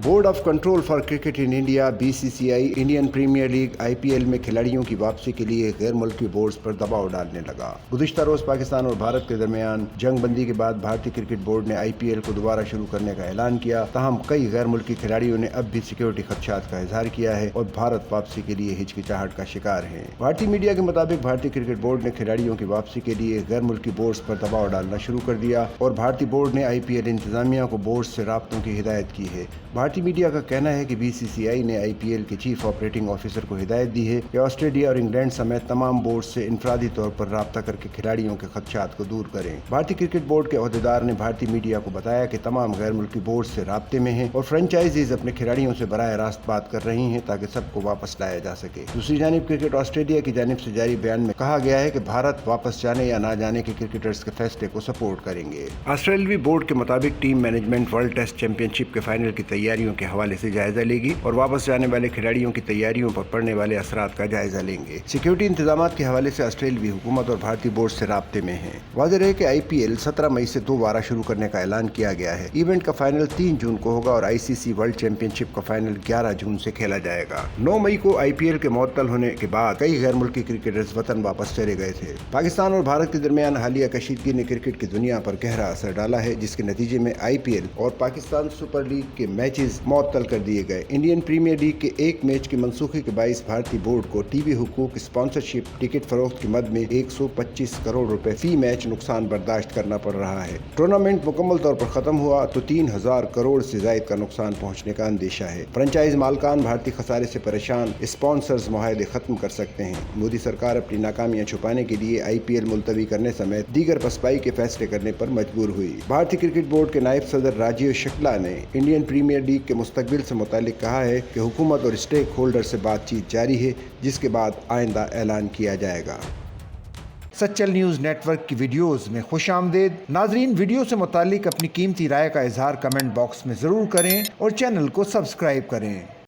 Board of control for cricket in India (BCCI) Indian premier league (IPL) में खिलाड़ियों की वापसी के लिए गैर मुल्की बोर्ड्स पर दबाव डालने लगा। गुज़िश्ता रोज पाकिस्तान और भारत के दरमियान जंग बंदी के बाद भारतीय क्रिकेट बोर्ड ने IPL को दोबारा शुरू करने का ऐलान किया। ताहम कई गैर मुल्की खिलाड़ियों ने अब भी सिक्योरिटी खदशात का इजहार किया है और भारत वापसी के लिए हिचकिचाहट का शिकार है। भारतीय मीडिया के मुताबिक भारतीय क्रिकेट बोर्ड ने खिलाड़ियों की वापसी के लिए गैर मुल्की बोर्ड्स पर दबाव डालना शुरू कर दिया और भारतीय बोर्ड ने IPL इंतजामिया को बोर्ड से राब्तों की हिदायत की है। भारतीय मीडिया का कहना है कि BCCI ने IPL के चीफ ऑपरेटिंग ऑफिसर को हिदायत दी है कि ऑस्ट्रेलिया और इंग्लैंड समेत तमाम बोर्ड से इनफरादी तौर पर राब्ता करके खिलाड़ियों के खदशात को दूर करें। भारतीय क्रिकेट बोर्ड के अहदेदार ने भारतीय मीडिया को बताया कि तमाम गैर मुल्की बोर्ड से राब्ते में हैं और फ्रेंचाइजीज अपने खिलाड़ियों से बराह रास्त बात कर रही हैं ताकि सबको वापस लाया जा सके। दूसरी जानिब क्रिकेट ऑस्ट्रेलिया की जानिब से जारी बयान में कहा गया है कि भारत वापस जाने या न जाने के क्रिकेटर्स के फैसले को सपोर्ट करेंगे। ऑस्ट्रेलियाई बोर्ड के मुताबिक team management world test championship के फाइनल की तैयारियों के हवाले से जायजा लेगी और वापस जाने वाले खिलाड़ियों की तैयारियों पर पड़ने वाले असरात का जायजा लेंगे। सिक्योरिटी इंतजामात के हवाले से ऑस्ट्रेलियाई हुकूमत और भारतीय बोर्ड से राब्ते में है। वाज़ेह है कि IPL 17 मई से दोबारा शुरू करने का ऐलान किया गया है। इवेंट का फाइनल 3 जून को होगा और ICC वर्ल्ड चैंपियनशिप का फाइनल 11 जून से खेला जाएगा। 9 मई को IPL के मुअत्तल होने के बाद कई गैर मुल्की क्रिकेटर्स वतन वापस चले गए थे। पाकिस्तान और भारत के दरमियान हालिया कशीदगी ने क्रिकेट की दुनिया पर गहरा असर डाला है, जिसके नतीजे में IPL और पाकिस्तान सुपर लीग के मैचेस मुअत्तल कर दिए गए। इंडियन प्रीमियर लीग के एक मैच की मनसूखी के बाइस भारतीय बोर्ड को टीवी हुकूक, स्पॉन्सरशिप, टिकट फरोख्त की मद में 125 करोड़ रुपए फी मैच नुकसान बर्दाश्त करना पड़ रहा है। टूर्नामेंट मुकम्मल तौर पर खत्म हुआ तो 3000 करोड़ से जायद का नुकसान पहुंचने का अंदेशा है। फ्रेंचाइज मालकान भारतीय खसारे से परेशान, स्पॉन्सर्स मुआहदे खत्म कर सकते हैं। मोदी सरकार अपनी नाकामियां छुपाने के लिए IPL मुलतवी करने समेत दीगर पसपाई के फैसले करने पर मजबूर हुई। भारतीय क्रिकेट बोर्ड के नायब सदर राजीव शुक्ला ने इंडियन प्रीमियर लीग के मुस्तकबिल से मुतालिक कहा है कि हुकूमत और स्टेक होल्डर से बातचीत जारी है, जिसके बाद आइंदा ऐलान किया जाएगा। सच्चल न्यूज़ नेटवर्क की वीडियोस में खुश आमदेद। नाजरीन, वीडियो से मुतालिक अपनी कीमती राय का इजहार कमेंट बॉक्स में ज़रूर करें और चैनल को सब्सक्राइब करें।